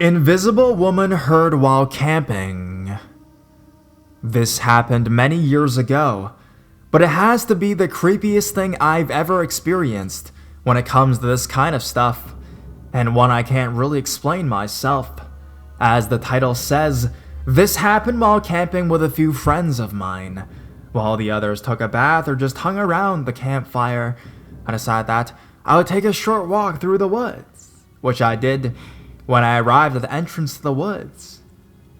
Invisible woman heard while camping. This happened many years ago, but it has to be the creepiest thing I've ever experienced when it comes to this kind of stuff, and one I can't really explain myself. As the title says, this happened while camping with a few friends of mine. While the others took a bath or just hung around the campfire, I decided that I would take a short walk through the woods, which I did. When I arrived at the entrance to the woods,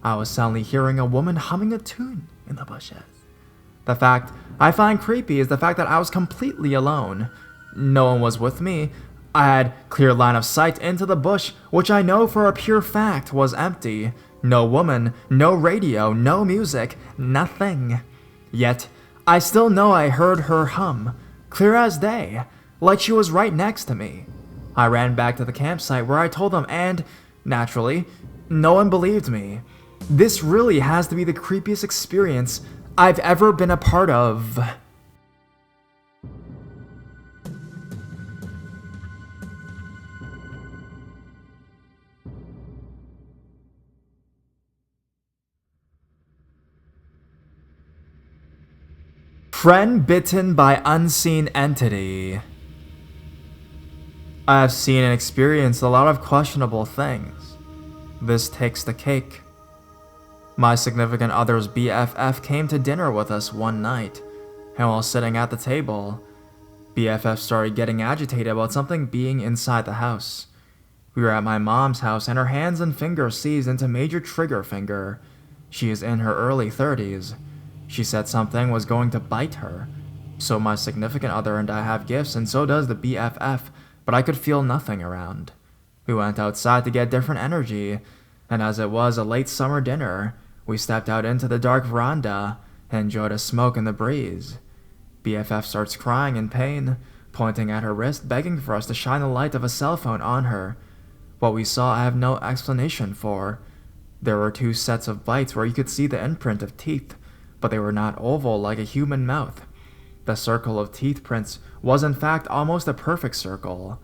I was suddenly hearing a woman humming a tune in the bushes. The fact I find creepy is the fact that I was completely alone. No one was with me. I had clear line of sight into the bush, which I know for a pure fact was empty. No woman, no radio, no music, nothing. Yet, I still know I heard her hum, clear as day, like she was right next to me. I ran back to the campsite where I told them, and, naturally, no one believed me. This really has to be the creepiest experience I've ever been a part of. Friend bitten by unseen entity. I have seen and experienced a lot of questionable things. This takes the cake. My significant other's BFF came to dinner with us one night, and while sitting at the table, BFF started getting agitated about something being inside the house. We were at my mom's house and her hands and fingers seized into major trigger finger. She is in her early 30s. She said something was going to bite her. So my significant other and I have gifts, and so does the BFF, but I could feel nothing around. We went outside to get different energy, and as it was a late summer dinner, we stepped out into the dark veranda and enjoyed a smoke in the breeze. BFF starts crying in pain, pointing at her wrist, begging for us to shine the light of a cell phone on her. What we saw I have no explanation for. There were 2 sets of bites where you could see the imprint of teeth, but they were not oval like a human mouth. The circle of teeth prints was in fact almost a perfect circle.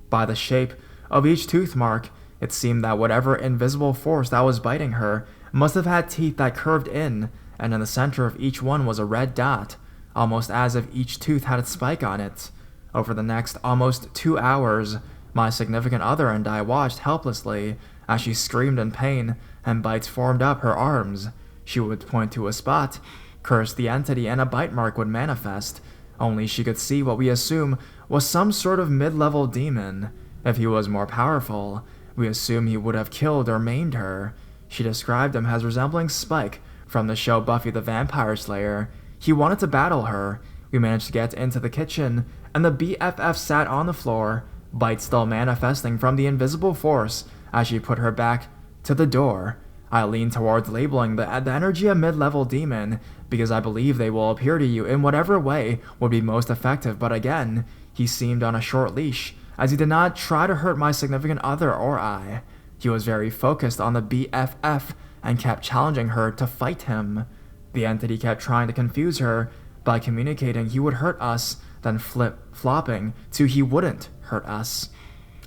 By the shape of each tooth mark, it seemed that whatever invisible force that was biting her must have had teeth that curved in, and in the center of each one was a red dot, almost as if each tooth had a spike on it. Over the next almost 2 hours, my significant other and I watched helplessly as she screamed in pain and bites formed up her arms. She would point to a spot, curse the entity, and a bite mark would manifest. Only she could see what we assume was some sort of mid-level demon. If he was more powerful, we assume he would have killed or maimed her. She described him as resembling Spike from the show Buffy the Vampire Slayer. He wanted to battle her. We managed to get into the kitchen, and the BFF sat on the floor, bite still manifesting from the invisible force as she put her back to the door. I lean towards labeling the energy a mid-level demon, because I believe they will appear to you in whatever way would be most effective, but again, he seemed on a short leash, as he did not try to hurt my significant other or I. He was very focused on the BFF and kept challenging her to fight him. The entity kept trying to confuse her by communicating he would hurt us, then flip-flopping to he wouldn't hurt us.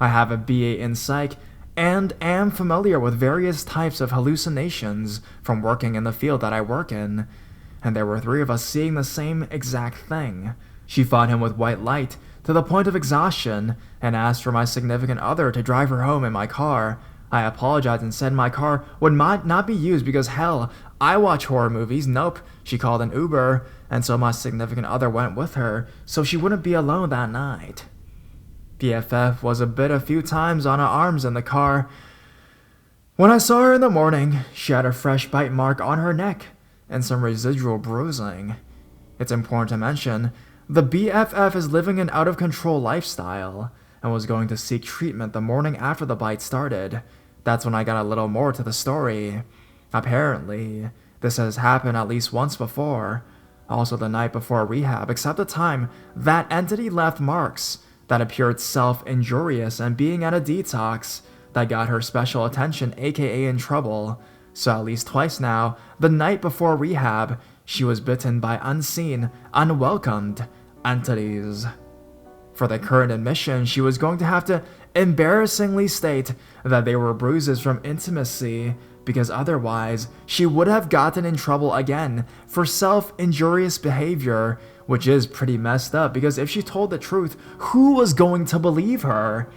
I have a BA in Psych, and am familiar with various types of hallucinations from working in the field that I work in, and there were 3 of us seeing the same exact thing. She fought him with white light to the point of exhaustion and asked for my significant other to drive her home in my car. I apologized and said my car would not be used because hell, I watch horror movies. Nope, she called an Uber, and so my significant other went with her so she wouldn't be alone that night. BFF was a few times on her arms in the car. When I saw her in the morning, she had a fresh bite mark on her neck and some residual bruising. It's important to mention, the BFF is living an out-of-control lifestyle and was going to seek treatment the morning after the bite started. That's when I got a little more to the story. Apparently, this has happened at least once before, also the night before rehab, except the time that entity left marks that appeared self-injurious and being at a detox that got her special attention, aka in trouble. So at least twice now, the night before rehab, she was bitten by unseen, unwelcomed entities. For the current admission, she was going to have to embarrassingly state that they were bruises from intimacy, because otherwise she would have gotten in trouble again for self-injurious behavior, which is pretty messed up because if she told the truth, who was going to believe her?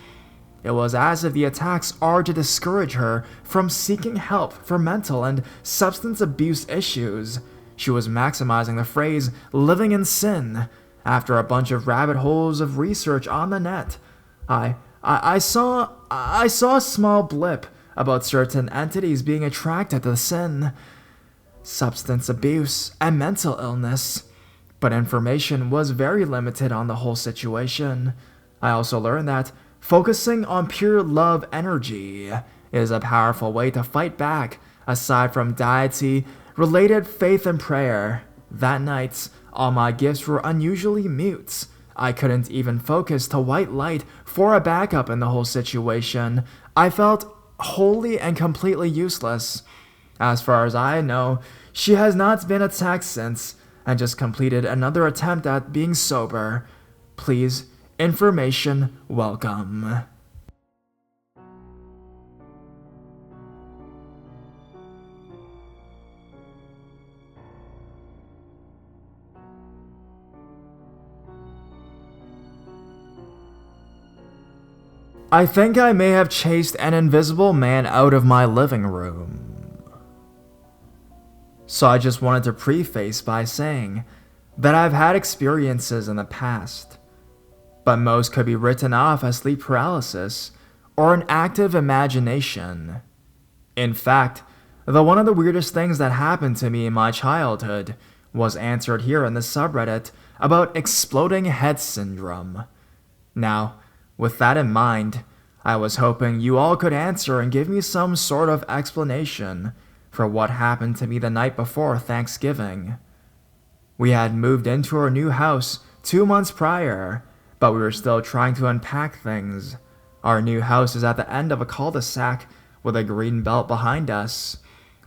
It was as if the attacks are to discourage her from seeking help for mental and substance abuse issues. She was maximizing the phrase living in sin. After a bunch of rabbit holes of research on the net, I saw a small blip about certain entities being attracted to sin, substance abuse, and mental illness, but information was very limited on the whole situation. I also learned that focusing on pure love energy is a powerful way to fight back, aside from deity-related faith and prayer. That night, all my gifts were unusually mute. I couldn't even focus to white light for a backup in the whole situation. I felt wholly and completely useless. As far as I know, she has not been attacked since, and just completed another attempt at being sober. Please, information welcome. I think I may have chased an invisible man out of my living room. So I just wanted to preface by saying that I've had experiences in the past, but most could be written off as sleep paralysis or an active imagination. In fact, one of the weirdest things that happened to me in my childhood was answered here in the subreddit about exploding head syndrome. Now, with that in mind, I was hoping you all could answer and give me some sort of explanation for what happened to me the night before Thanksgiving. We had moved into our new house 2 months prior, but we were still trying to unpack things. Our new house is at the end of a cul-de-sac with a green belt behind us.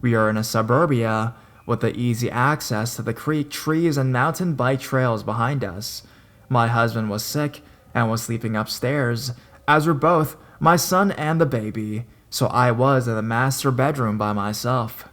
We are in a suburbia with the easy access to the creek, trees, and mountain bike trails behind us. My husband was sick and was sleeping upstairs, as were both my son and the baby, so I was in the master bedroom by myself.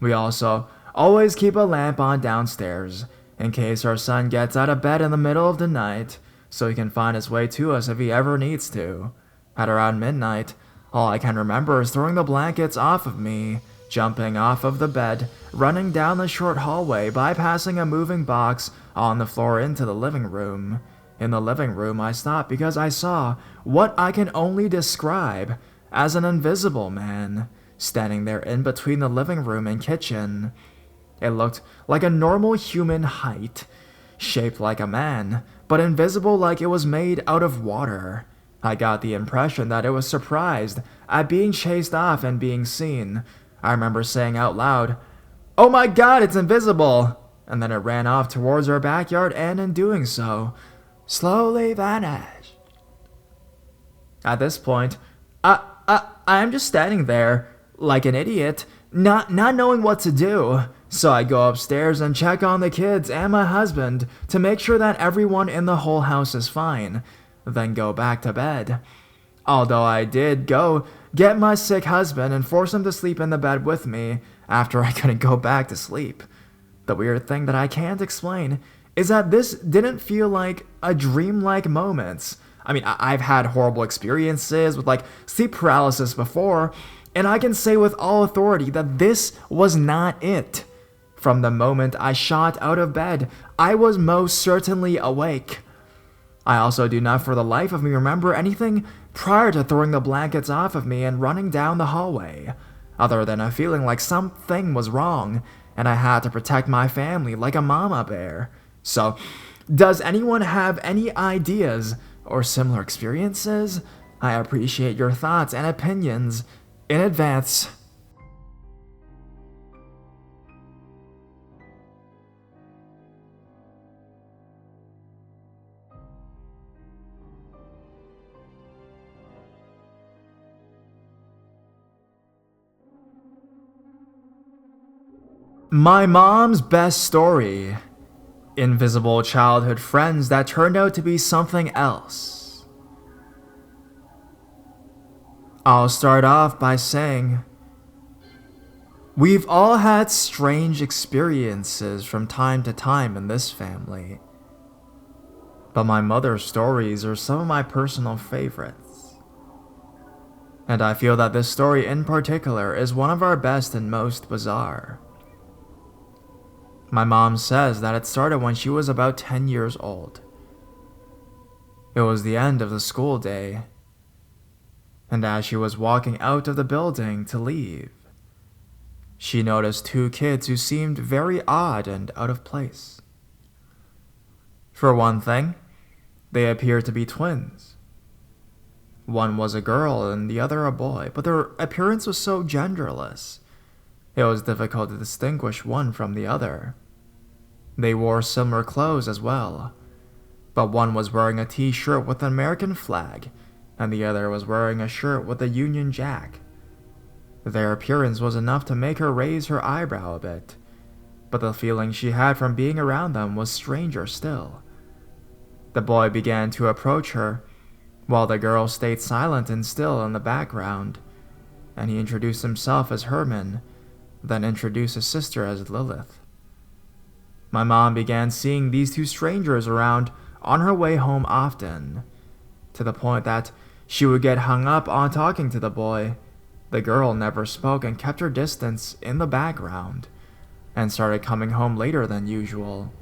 We also always keep a lamp on downstairs, in case our son gets out of bed in the middle of the night, so he can find his way to us if he ever needs to. At around midnight, all I can remember is throwing the blankets off of me, jumping off of the bed, running down the short hallway, bypassing a moving box on the floor into the living room. In the living room, I stopped because I saw what I can only describe as an invisible man standing there in between the living room and kitchen. It looked like a normal human height, shaped like a man, but invisible like it was made out of water. I got the impression that it was surprised at being chased off and being seen. I remember saying out loud, "Oh my god, it's invisible!" And then it ran off towards our backyard and in doing so, slowly vanished. At this point, I'm just standing there, like an idiot, not knowing what to do. So I go upstairs and check on the kids and my husband to make sure that everyone in the whole house is fine, then go back to bed. Although I did go get my sick husband and force him to sleep in the bed with me after I couldn't go back to sleep. The weird thing that I can't explain is that this didn't feel like a dreamlike moment. I mean, I've had horrible experiences with like sleep paralysis before, and I can say with all authority that this was not it. From the moment I shot out of bed, I was most certainly awake. I also do not for the life of me remember anything prior to throwing the blankets off of me and running down the hallway, other than a feeling like something was wrong, and I had to protect my family like a mama bear. So, does anyone have any ideas or similar experiences? I appreciate your thoughts and opinions in advance. My mom's best story invisible childhood friends that turned out to be something else. I'll start off by saying, we've all had strange experiences from time to time in this family, but my mother's stories are some of my personal favorites. And I feel that this story in particular is one of our best and most bizarre. My mom says that it started when she was about 10 years old. It was the end of the school day, and as she was walking out of the building to leave, she noticed two kids who seemed very odd and out of place. For one thing, they appeared to be twins. One was a girl and the other a boy, but their appearance was so genderless, it was difficult to distinguish one from the other. They wore similar clothes as well, but one was wearing a t-shirt with an American flag, and the other was wearing a shirt with a Union Jack. Their appearance was enough to make her raise her eyebrow a bit, but the feeling she had from being around them was stranger still. The boy began to approach her, while the girl stayed silent and still in the background, and he introduced himself as Herman, then introduced his sister as Lilith. My mom began seeing these two strangers around on her way home often, to the point that she would get hung up on talking to the boy. The girl never spoke and kept her distance in the background, and started coming home later than usual.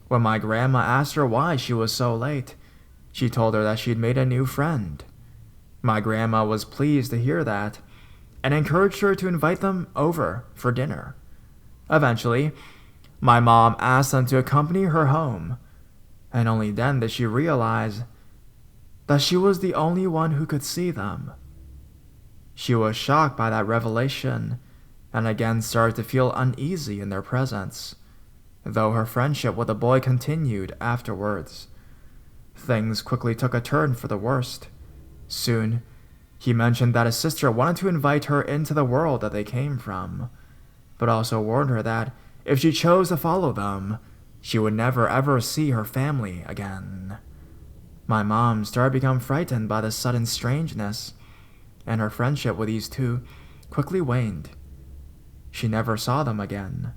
When my grandma asked her why she was so late, she told her that she'd made a new friend. My grandma was pleased to hear that, and encouraged her to invite them over for dinner. Eventually, my mom asked them to accompany her home, and only then did she realize that she was the only one who could see them. She was shocked by that revelation, and again started to feel uneasy in their presence, though her friendship with the boy continued afterwards. Things quickly took a turn for the worst. Soon, he mentioned that his sister wanted to invite her into the world that they came from, but also warned her that if she chose to follow them, she would never ever see her family again. My mom started to become frightened by the sudden strangeness, and her friendship with these two quickly waned. She never saw them again.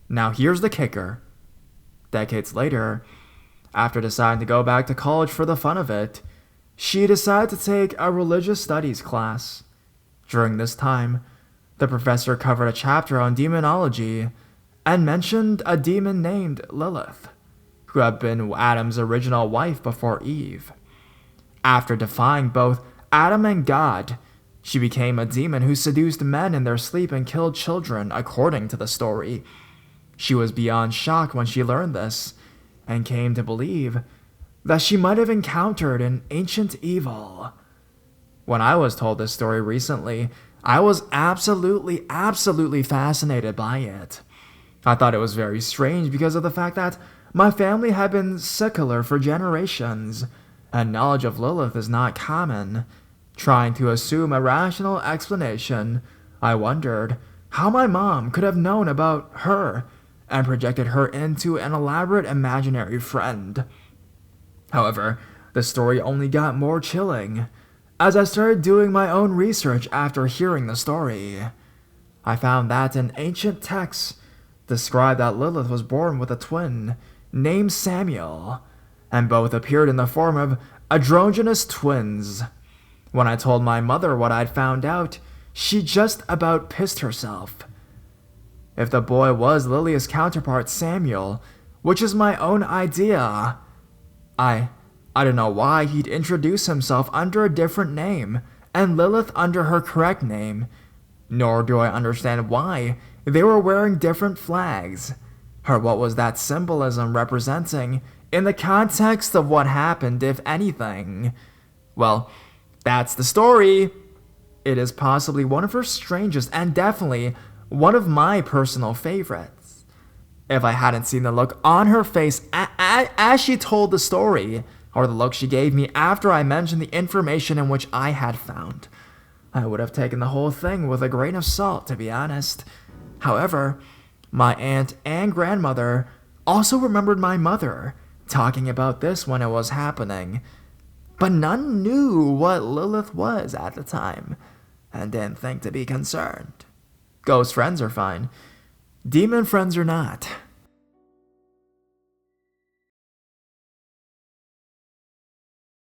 Now here's the kicker. Decades later, after deciding to go back to college for the fun of it, she decided to take a religious studies class. During this time, the professor covered a chapter on demonology and mentioned a demon named Lilith, who had been Adam's original wife before Eve. After defying both Adam and God, she became a demon who seduced men in their sleep and killed children, according to the story. She was beyond shocked when she learned this, and came to believe that she might have encountered an ancient evil. When I was told this story recently, I was absolutely fascinated by it. I thought it was very strange because of the fact that my family had been secular for generations, and knowledge of Lilith is not common. Trying to assume a rational explanation, I wondered how my mom could have known about her and projected her into an elaborate imaginary friend. However, the story only got more chilling as I started doing my own research after hearing the story. I found that an ancient text described that Lilith was born with a twin named Samuel, and both appeared in the form of androgynous twins. When I told my mother what I'd found out, she just about pissed herself. If the boy was Lilia's counterpart Samuel, which is my own idea, I don't know why he'd introduce himself under a different name and Lilith under her correct name, nor do I understand why they were wearing different flags, or what was that symbolism representing in the context of what happened, if anything. Well, that's the story. It is possibly one of her strangest and definitely one of my personal favorites. If I hadn't seen the look on her face as she told the story, or the look she gave me after I mentioned the information in which I had found, I would have taken the whole thing with a grain of salt, to be honest. However, my aunt and grandmother Also remembered my mother talking about this when it was happening, but none knew what Lilith was at the time and didn't think to be concerned. Ghost friends are fine. Demon friends are not.